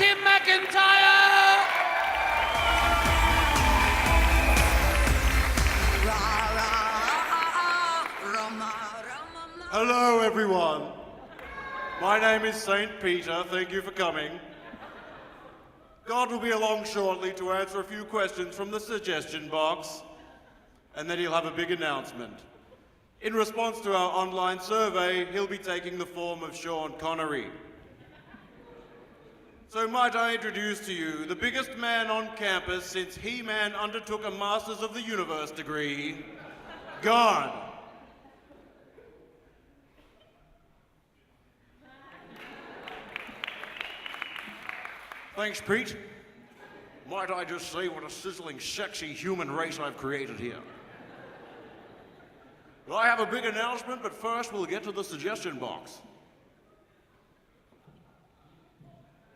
Tim McIntyre! Hello, everyone. My name is St. Peter. Thank you for coming. God will be along shortly to answer a few questions from the suggestion box, and then he'll have a big announcement. In response to our online survey, he'll be taking the form of Sean Connery. So might I introduce to you the biggest man on campus since He-Man undertook a Masters of the Universe degree, God. Thanks, Pete. Might I just say what a sizzling, sexy human race I've created here. Well, I have a big announcement, but first we'll get to the suggestion box.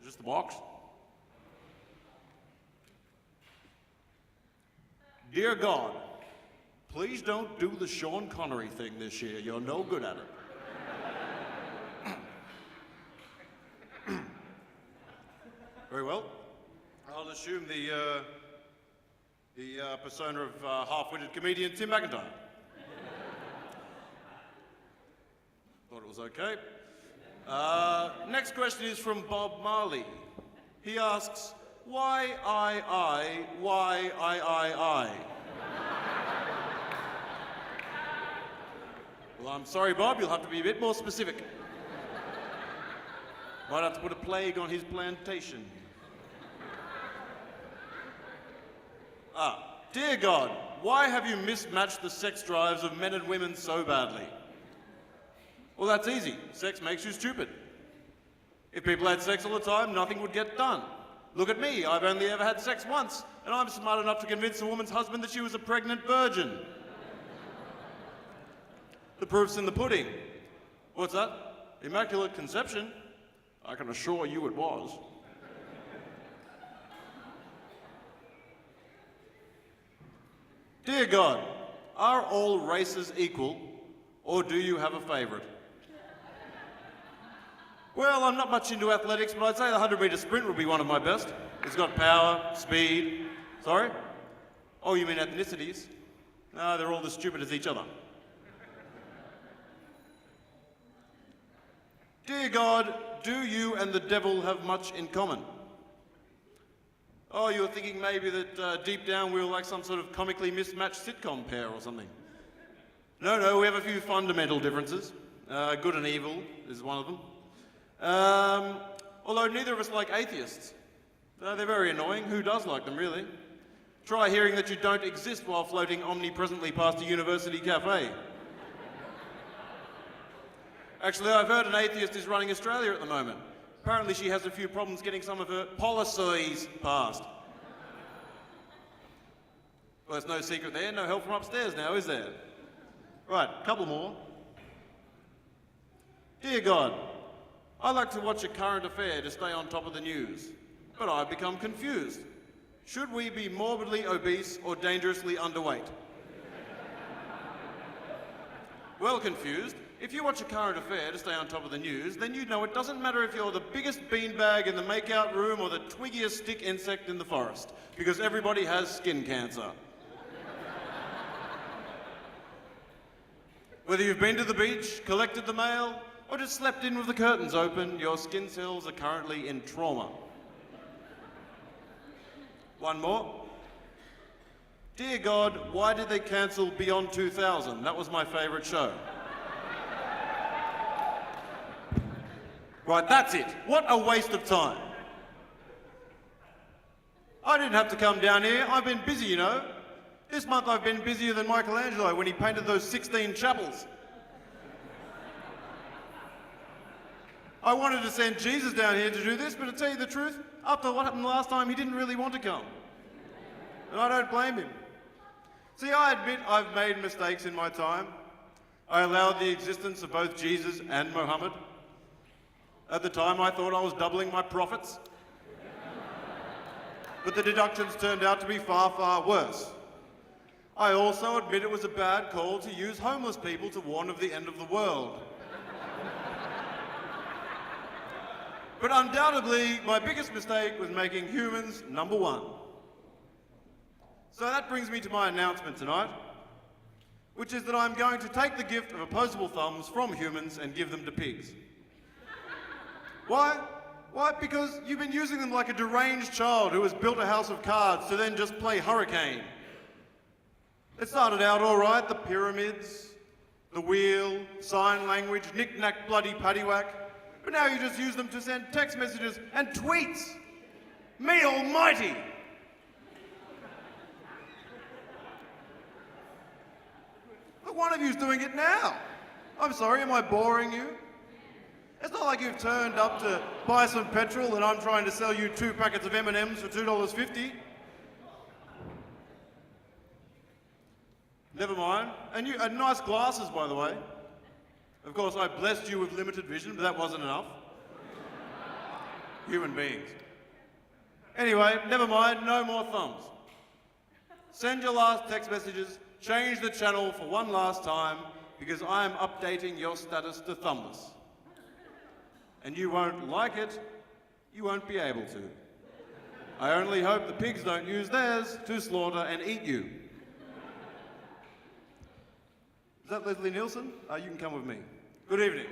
Is this the box? Dear God, please don't do the Sean Connery thing this year. You're no good at it. Very well. I'll assume the persona of half-witted comedian Tim McIntyre. Thought it was okay. Next question is from Bob Marley. He asks, why I? Well, I'm sorry, Bob, you'll have to be a bit more specific. Might have to put a plague on his plantation. Dear God, why have you mismatched the sex drives of men and women so badly? Well, that's easy. Sex makes you stupid. If people had sex all the time, nothing would get done. Look at me, I've only ever had sex once, and I'm smart enough to convince a woman's husband that she was a pregnant virgin. The proof's in the pudding. What's that? Immaculate conception? I can assure you it was. Dear God, are all races equal, or do you have a favourite? Well, I'm not much into athletics, but I'd say the 100-metre sprint would be one of my best. It's got power, speed... Sorry? Oh, you mean ethnicities? No, they're all as stupid as each other. Dear God, do you and the devil have much in common? Oh, you're thinking maybe that deep down we were like some sort of comically mismatched sitcom pair or something. No, we have a few fundamental differences. Good and evil is one of them. Although neither of us like atheists. They're very annoying. Who does like them, really? Try hearing that you don't exist while floating omnipresently past a university cafe. Actually, I've heard an atheist is running Australia at the moment. Apparently she has a few problems getting some of her policies passed. Well, there's no secret there. No help from upstairs now, is there? Right, a couple more. Dear God, I like to watch a current affair to stay on top of the news, but I've become confused. Should we be morbidly obese or dangerously underweight? Well, confused. If you watch a current affair to stay on top of the news, then you know it doesn't matter if you're the biggest beanbag in the make-out room or the twiggiest stick insect in the forest, because everybody has skin cancer. Whether you've been to the beach, collected the mail, or just slept in with the curtains open, your skin cells are currently in trauma. One more. Dear God, why did they cancel Beyond 2000? That was my favourite show. Right, that's it. What a waste of time. I didn't have to come down here. I've been busy, you know. This month I've been busier than Michelangelo when he painted those 16 chapels. I wanted to send Jesus down here to do this, but to tell you the truth, after what happened last time, he didn't really want to come. And I don't blame him. See, I admit I've made mistakes in my time. I allowed the existence of both Jesus and Muhammad. At the time, I thought I was doubling my profits. But the deductions turned out to be far, far worse. I also admit it was a bad call to use homeless people to warn of the end of the world. But undoubtedly, my biggest mistake was making humans number one. So that brings me to my announcement tonight, which is that I'm going to take the gift of opposable thumbs from humans and give them to pigs. Why? Why? Because you've been using them like a deranged child who has built a house of cards to then just play hurricane. It started out all right, the pyramids, the wheel, sign language, knick-knack, bloody paddywhack. But now you just use them to send text messages and tweets. Me almighty! But one of you's doing it now. I'm sorry, am I boring you? It's not like you've turned up to buy some petrol and I'm trying to sell you 2 packets of M&Ms for $2.50. Never mind. And nice glasses, by the way. Of course, I blessed you with limited vision, but that wasn't enough. Human beings. Anyway, never mind, no more thumbs. Send your last text messages, change the channel for one last time, because I am updating your status to thumbless. And you won't like it, you won't be able to. I only hope the pigs don't use theirs to slaughter and eat you. Is that Leslie Nielsen? You can come with me. Good evening.